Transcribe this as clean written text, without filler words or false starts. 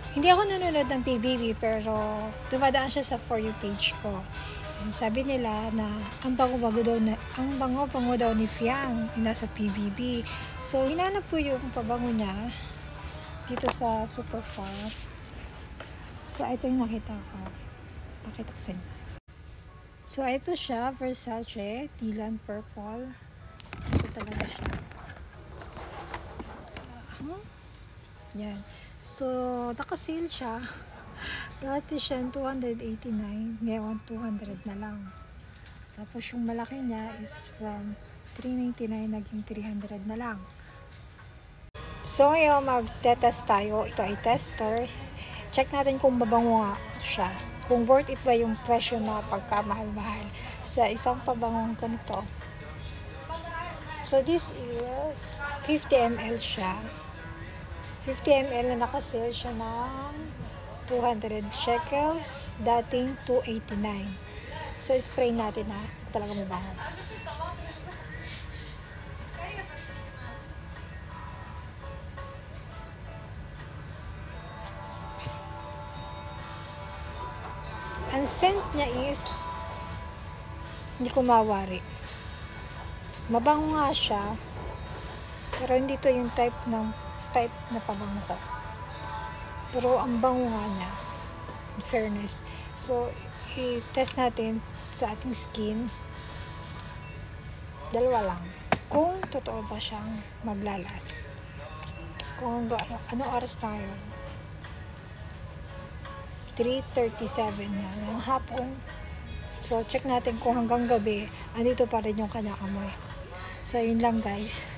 Hindi ako nanonood ng PBB, pero dumadaan siya sa For You page ko. And sabi nila na ang bango-bango daw ni Fiang nasa PBB. So, hinanap ko yung pabango niya dito sa Superfar. So, ito yung nakita ko. Pakita ko sa inyo. So, ito siya, Versace, Dylan Purple. Ito talaga siya. Yan. So, naka-sale siya. Dati siya 289, ngayon 200 na lang. Tapos yung malaki niya is from 399 naging 300 na lang. So, ngayon mag-test tayo. Ito ay tester. Check natin kung mabango nga siya. Kung worth it ba yung presyo na pagkamahal-mahal sa isang pabangong ganito. So, this is 50 ml siya. 50 ml na naka-sale siya ng 200 shekels, dating 289. So, spray natin na talaga mabango. Ang scent niya is hindi ko mawari. Mabango nga siya, pero hindi to yung type na pabango ko. Pero ang bango nga niya, in fairness. So, i-test natin sa ating skin. Dalawa lang. Kung totoo ba siyang maglalas. Kung ano oras na ngayon? 3:37 na ng hapon. So, check natin kung hanggang gabi, andito pa rin yung kanyang amoy. So, yun lang guys.